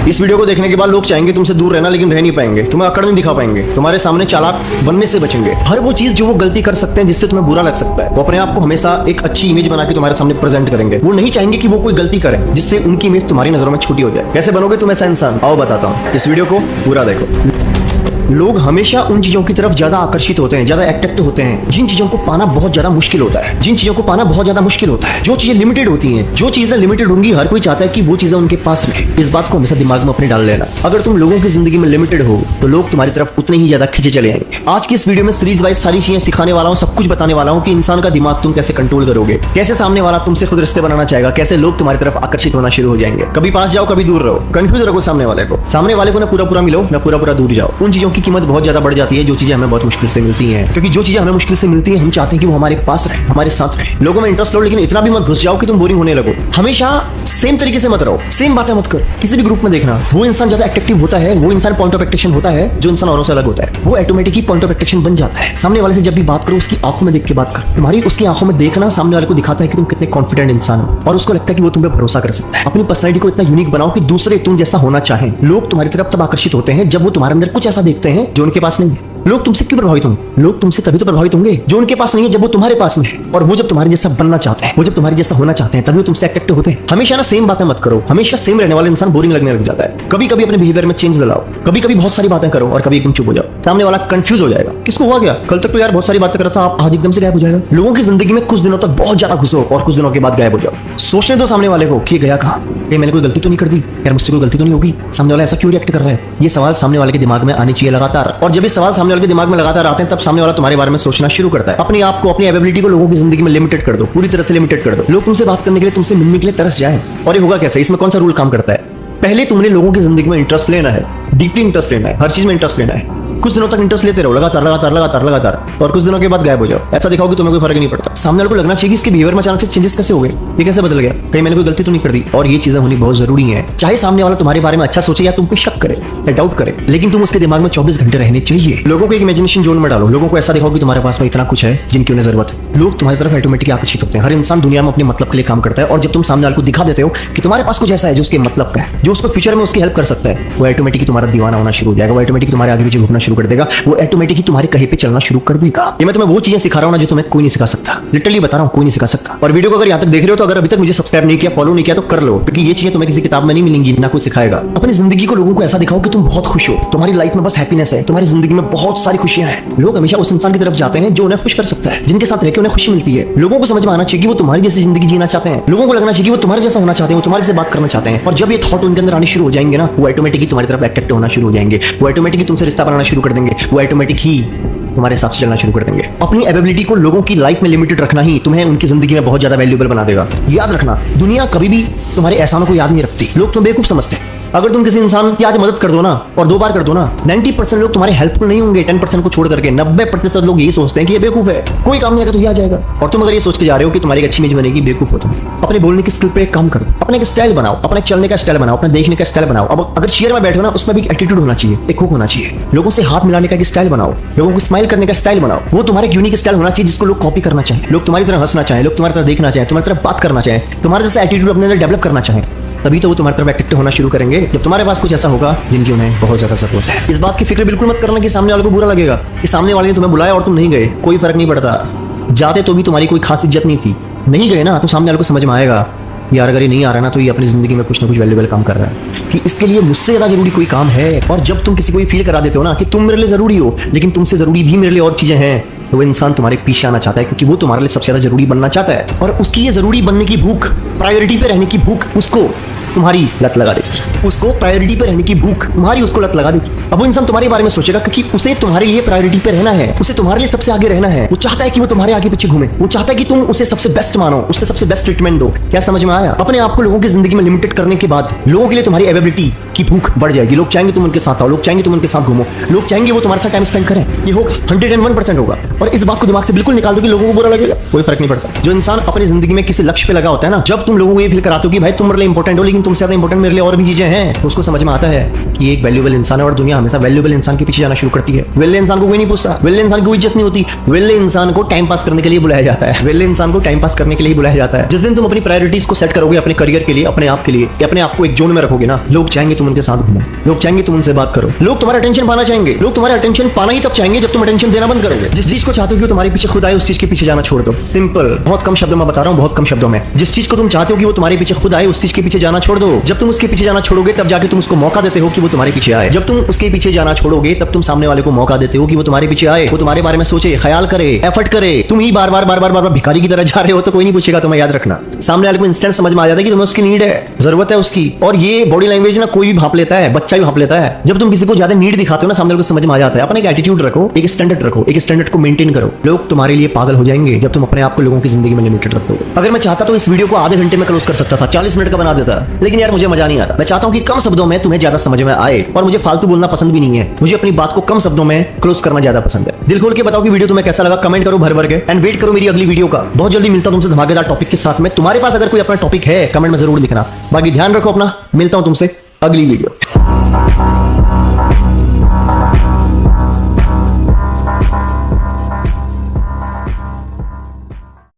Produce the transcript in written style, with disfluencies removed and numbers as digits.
इस वीडियो को देखने के बाद लोग चाहेंगे तुमसे दूर रहना, लेकिन रह नहीं पाएंगे, तुम्हें अकड़ नहीं दिखा पाएंगे, तुम्हारे सामने चालाक बनने से बचेंगे। हर वो चीज जो वो गलती कर सकते हैं जिससे तुम्हें बुरा लग सकता है, वो अपने आप को हमेशा एक अच्छी इमेज बना के तुम्हारे सामने प्रेजेंट करेंगे। वो नहीं चाहेंगे कि वो कोई गलती करें जिससे उनकी इमेज तुम्हारी नजरों में छोटी हो जाए। कैसे बनोगे तुम ऐसा इंसान, आओ बताता हूँ, इस वीडियो को पूरा देखो। लोग हमेशा उन चीजों की तरफ ज्यादा आकर्षित होते हैं, ज्यादा अट्रैक्टिव होते हैं जिन चीजों को पाना बहुत ज्यादा मुश्किल होता है, जिन चीजों को पाना बहुत ज्यादा मुश्किल होता है, जो चीजें लिमिटेड होती हैं। जो चीजें लिमिटेड होंगी हर कोई चाहता है कि वो चीजें उनके पास रहे। इस बात को हमेशा दिमाग में अपने डाल लेना। अगर तुम लोगों की जिंदगी में लिमिटेड हो तो लोग तुम्हारी तरफ उतने ही ज्यादा खींचे चले आएंगे। आज की इस वीडियो में सीरीज वाइज सारी चीजें सिखाने वाला हूँ, सब कुछ बताने वाला हूँ कि इंसान का दिमाग तुम कैसे कंट्रोल करोगे, कैसे सामने वाला तुमसे खुद रिश्ते बनाना चाहेगा, कैसे लोग तुम्हारी तरफ आकर्षित होना शुरू हो जाएंगे। कभी पास जाओ, कभी दूर रहो, कंफ्यूज रखो सामने वाले को ना पूरा मिलो, ना पूरा दूर जाओ। उन चीजों की कीमत बहुत ज्यादा बढ़ जाती है जो चीजें हमें बहुत मुश्किल से मिलती हैं, क्योंकि जो चीजें हमें मुश्किल से मिलती हैं हम चाहते हैं कि वो हमारे पास रहे, हमारे साथ रहे। लोगों में इंटरेस्ट लो, लेकिन इतना भी मत घुस जाओ कि तुम बोरिंग होने लगो। हमेशा सेम तरीके से मत रहो, सेम बातें मत करो। किसी भी ग्रुप में देखना, वो इंसान ज्यादा अट्रैक्टिव होता है, वो इंसान पॉइंट ऑफ अट्रैक्शन होता है जो इंसान औरों से अलग होता है, वो ऑटोमेटिकली पॉइंट ऑफ अट्रैक्शन बन जाता है। सामने वाले से जब भी बात करो उसकी आंखों में देख के बात करो। तुम्हारी उसकी आंखों में देखना सामने वाले को दिखाता है कि तुम कितने कॉन्फिडेंट इंसान हो और उसको लगता है कि वो तुम पे भरोसा कर सकता है। अपनी पर्सनैलिटी को इतना यूनिक बनाओ कि दूसरे तुम जैसा होना चाहें। लोग तुम्हारी तरफ तब आकर्षित होते हैं जब वो तुम्हारे अंदर कुछ ऐसा देखते हैं जो उनके पास नहीं है। लोग तुमसे क्यों प्रभावित होंगे? लोग तुमसे तभी तो प्रभावित होंगे जो उनके पास नहीं है, जब वो तुम्हारे पास में है। और वो जब तुम्हारे जैसा बनना चाहते हैं, वो जब तुम्हारे जैसा होना चाहते हैं, तभी वो तुमसे अट्रैक्टिव होते हैं। हमेशा ना सेम बातें मत करो, हमेशा सेम रहने वाला इंसान बोरिंग लगने लग जाता है। कभी कभी अपने बिहेवियर में चेंज लाओ, कभी कभी बहुत सारी बातें करो और कभी एकदम चुप हो जाओ। सामने वाला कंफ्यूज हो जाएगा, किसको हुआ क्या, कल तक तो यार बहुत सारी बातें कर रहा था, आज एकदम से गायब हो जाएगा। लोगों की जिंदगी में कुछ दिनों तक बहुत ज्यादा घुसो और कुछ दिनों के बाद गायब हो जाओ। सोचने दो सामने वाले को कि गया कहाँ, मैंने कोई गलती तो नहीं कर दी यार, मुझसे कोई गलती तो नहीं होगी, सामने वाला ऐसा क्यों रिएक्ट कर रहा है। ये सवाल सामने वाले के दिमाग में आने चाहिए लगातार, और जब ये सवाल सामने वाले के दिमाग में लगातार आते हैं तब सामने वाला तुम्हारे बारे में सोचना शुरू करता है। अपने आप को, अपनी एबिलिटी को लोगों की जिंदगी में लिमिटेड कर दो, पूरी तरह से लिमिटेड कर दो। लोग तुमसे बात करने के लिए, तुमसे मिलने के लिए तरस जाए। और ये होगा कैसे, इसमें कौन सा रूल काम करता है? पहले तुमने लोगों की जिंदगी में इंटरेस्ट लेना है, डीपली इंटरेस्ट लेना है, हर चीज में इंटरेस्ट लेना है। कुछ दिनों तक इंटरेस्ट लेते रहो, लगातार और कुछ दिनों के बाद गायब हो जाओ। ऐसा दिखाओ कि तुम्हें कोई फर्क नहीं पड़ता। सामने वाले को लगना चाहिए कि इसके बिहेवियर में अचानक से चेंजेस कैसे हो गए, ये कैसे बदल गया, कहीं मैंने कोई गलती तो नहीं कर दी। और ये चीजें होनी बहुत जरूरी है। चाहे सामने वाला तुम्हारे बारे में अच्छा सोचे या तुम पे शक करे या डाउट करे, लेकिन तुम उसके दिमाग में 24 घंटे रहने चाहिए। लोगों को एक इमेजिनेशन जोन में डालो, लोगों को ऐसा दिखाओ कि तुम्हारे पास में इतना कुछ है जिनकी उन्हें जरूरत है। लोग तुम्हारी तरफ ऑटोमेटिकली आकर्षित होते हैं। हर इंसान दुनिया में अपने मतलब के लिए काम करता है, और जब तुम सामने वाले को दिखा देते हो कि तुम्हारे पास कुछ ऐसा है जो उसके मतलब का है, जो उसको फ्यूचर में उसकी हेल्प कर सकता है, वो ऑटोमेटिकली तुम्हारा दीवाना होना शुरू हो जाएगा। वो ऑटोमेटिकली तुम्हारे आगे पीछे घूमना शुरू कर देगा, वो ऑटोमेटिकली तुम्हारे कहीं पे चलना शुरू कर देगा। ये मैं तुम्हें वो चीजें सिखा रहा हूं ना जो तुम्हें कोई नहीं सिखा सकता। लिटरली बता रहा हूं, कोई नहीं सिखा सकता। और वीडियो को अगर यहां तक देख रहे हो तो अगर अभी तक मुझे सब्सक्राइब नहीं किया, फॉलो नहीं किया तो कर लो, क्योंकि ये चीजें तुम्हें किसी किताब में नहीं मिलेंगी, ना कुछ सिखाएगा। अपनी जिंदगी को लोगों को ऐसा दिखाओ कि तुम बहुत खुश हो, तुम्हारी लाइफ में बस हैप्पीनेस है, तुम्हारी जिंदगी में बहुत सारी खुशियां हैं। लोग हमेशा उस इंसान की तरफ जाते हैं जो उन्हें खुश कर सकता है, जिनके साथ रहकर उन्हें खुशी मिलती है। लोगों को समझ में आना चाहिए कि वो तुम्हारी जैसी जिंदगी जीना चाहते हैं। लोगों को लगना चाहिए कि वो तुम्हारे जैसा होना चाहते हैं, वो तुम्हारे से बात करना चाहते हैं। और जब ये थॉट उनके अंदर आने शुरू हो जाएंगे ना, वो ऑटोमेटिकली तुम्हारी तरफ अट्रैक्ट होना शुरू हो जाएंगे, वो ऑटोमेटिकली तुमसे रिश्ता बनाना शुरू कर देंगे, वो ऑटोमेटिक ही तुम्हारे हिसाब से चलना शुरू कर देंगे। अपनी एबिलिटी को लोगों की लाइफ में लिमिटेड रखना ही तुम्हें उनकी जिंदगी में बहुत ज्यादा वैल्यूएबल बना देगा। याद रखना, दुनिया कभी भी तुम्हारे एहसानों को याद नहीं रखती। लोग तुम्हें बेवकूफ समझते हैं। अगर तुम किसी इंसान की आज मदद कर दो ना, और 2 बार कर दो ना, 90% लोग तुम्हारे हेल्पफुल नहीं होंगे। 10% को छोड़ करके 90% लोग यही सोचते हैं कि ये बेवकूफ है, कोई काम नहीं आएगा तो ये आ जाएगा। और तुम अगर ये सोच के जा रहे हो कि तुम्हारी एक अच्छी इमेज बनेगी, बेवकूफ हो तुम। अपने बोलने की स्किल पे काम करो, अपने एक स्टाइल बनाओ, अपने चलने का स्टाइल बनाओ, अपने देखने का स्टाइल बनाओ। अब अगर चेयर में बैठो ना, उसमें भी एटीट्यूड होना चाहिए, एक हुक होना चाहिए। लोगों से हाथ मिलाने का स्टाइल बनाओ, लोगों को स्माइल करने का स्टाइल बनाओ। वो तुम्हारे यूनिक स्टाइल होना चाहिए जिसको लोग कॉपी करना चाहें, लोग तुम्हारी तरह हंसना चाहें, लोग तुम्हारी तरह देखना चाहें, तुम्हारी तरह बात करना चाहें, तुम्हारे जैसा एटीट्यूड अपने अंदर डेवलप करना चाहें। तभी तो वो तुम्हारी तरफ अट्रैक्टिव होना शुरू करेंगे जब तुम्हारे पास कुछ ऐसा होगा जिनकी उन्हें बहुत ज्यादा जरूरत है। इस बात की फिक्र बिल्कुल मत करना कि सामने वाले को बुरा लगेगा, कि सामने वाले ने तुम्हें बुलाया और तुम नहीं गए, कोई फर्क नहीं पड़ता। जाते तो भी तुम्हारी कोई खास इज्जत नहीं थी, नहीं गए ना तो सामने वाले को समझ में आएगा यार अगर ये नहीं आ रहा ना तो ये अपनी जिंदगी में कुछ ना कुछ वैल्यूएबल काम कर रहा है, कि इसके लिए मुझसे ज्यादा जरूरी कोई काम है। और जब तुम किसी को फील करा देते हो ना कि तुम मेरे लिए जरूरी हो, लेकिन तुमसे जरूरी भी मेरे लिए और चीजें हैं, तो वो इंसान तुम्हारे पीछे आना चाहता है, क्योंकि वो तुम्हारे लिए सबसे ज्यादा जरूरी बनना चाहता है। और उसकी ये जरूरी बनने की भूख, प्रायोरिटी पे रहने की भूख उसको तुम्हारी लत लगा देगी, उसको प्रायोरिटी पे रहने की भूख तुम्हारी उसको लत लगा देगी। अब वो इंसान तुम्हारे बारे में सोचेगा क्योंकि उसे तुम्हारे लिए प्रायोरिटी पे रहना है, उसे तुम्हारे लिए सबसे आगे रहना है। वो चाहता है कि वो तुम्हारे आगे पीछे घूमे, वो चाहता है कि तुम उसे सबसे बेस्ट मानो, उसे सबसे बेस्ट ट्रीटमेंट दो। क्या समझ में आया? अपने आप को लोगों की जिंदगी में लिमिटेड करने के बाद लोगों के लिए तुम्हारी एबिलिटी की भूख बढ़ जाएगी। लोग चाहेंगे तुम उनके साथ आओ, लोग चाहेंगे तुम उनके साथ घूमो, लोग चाहेंगे वो तुम्हारे साथ टाइम स्पेंड करें। ये होगा 101% होगा। और इस बात को दिमाग से बिल्कुल निकाल दो कि लोगों को बुरा लगेगा, कोई फर्क नहीं पड़ता। जो इंसान अपनी जिंदगी में किसी लक्ष्य पे लगा होता है ना, जब तुम लोगों को ये फील कराते हो कि भाई तुम मेरे लिए इंपॉर्टेंट हो, लेकिन लेकिन तुमसे ज्यादा इंपॉर्टेंट मेरे लिए और भी चीजें हैं। उसको समझ में आता है कि एक वैल्यूएबल इंसान है और दुनिया हमेशा वैल्यूएबल इंसान के पीछे जाना शुरू करती है। वेल्ले इंसान को कोई नहीं पूछता, वेल्ले इंसान को इज्जत नहीं होती, वेल्ले इंसान को टाइम पास करने के लिए बुलाया जाता है, वेल्ले इंसान को टाइम पास करने के लिए बुलाया जाता है। जिस दिन तुम अपनी प्रायोरिटीज को सेट करोगे अपने करियर के लिए, अपने आप के लिए, अपने आप को एक जोन में रखोगे ना, लोग चाहेंगे तुम उनके साथ घूमो, लोग चाहेंगे तुम उनसे बात करो, लोग तुम्हारा अटेंशन पाना चाहेंगे। लोग तुम्हारा अटेंशन पाना ही तब चाहेंगे जब तुम अटेंशन देना बंद करोगे। जिस चीज को चाहते हो कि तुम्हारे पीछे खुद आए, उस चीज के पीछे जाना छोड़ दो। सिंपल, बहुत कम शब्दों में बता रहा हूँ, बहुत कम शब्दों में। जिस चीज को तुम चाहते हो कि वो तुम्हारे पीछे खुद आए, उस चीज के पीछे जाना छोड़ दो। जब तुम उसके पीछे जाना छोड़ोगे तब जाके तुम उसको मौका देते हो कि वो तुम्हारे पीछे आए। जब तुम उसके पीछे जाना छोड़ोगे तब तुम सामने वाले को मौका देते हो कि वो तुम्हारे पीछे आए, वो तुम्हारे बारे में सोचे, ख्याल करे, एफर्ट करे। तुम ही बार बार भिखारी की तरह जा रहे हो तो कोई नहीं पूछेगा तुम्हें, याद रखना। सामने वाले को इंस्टेंट समझ में आ जाता है कि तुम्हें उसकी नीड है, जरूरत है उसकी। और ये बॉडी लैंग्वेज ना कोई भी भाप लेता है, बच्चा भी भाप लेता है। जब तुम किसी को ज्यादा नीड दिखाते हो ना, सामने वाले को समझ में आ जाता है। अपना एक एटीट्यूड रखो, एक स्टैंडर्ड रखो, एक स्टैंडर्ड को मेंटेन करो। लोग तुम्हारे लिए पागल हो जाएंगे जब तुम अपने आप को लोगों की जिंदगी में लिमिटेड रखोगे। अगर मैं चाहता तो इस वीडियो को आधे घंटे में क्लोज कर सकता था, 40 मिनट का बना देता, लेकिन यार मुझे मजा नहीं आता। मैं चाहता हूं कि कम शब्दों में तुम्हें ज्यादा समझ में आए, और मुझे फालतू बोलना पसंद भी नहीं है। मुझे अपनी बात को कम शब्दों में क्लोज करना ज्यादा पसंद है। दिल खोल के बताओ कि वीडियो तुम्हें कैसा लगा, कमेंट करो भर भर के, एंड वेट करो मेरी अगली वीडियो का। बहुत जल्दी मिलता हूं तुमसे धमाकेदार टॉपिक के साथ में। तुम्हारे पास अगर कोई अपना टॉपिक है, कमेंट में जरूर लिखना। बाकी ध्यान रखो अपना, मिलता हूं तुमसे अगली वीडियो।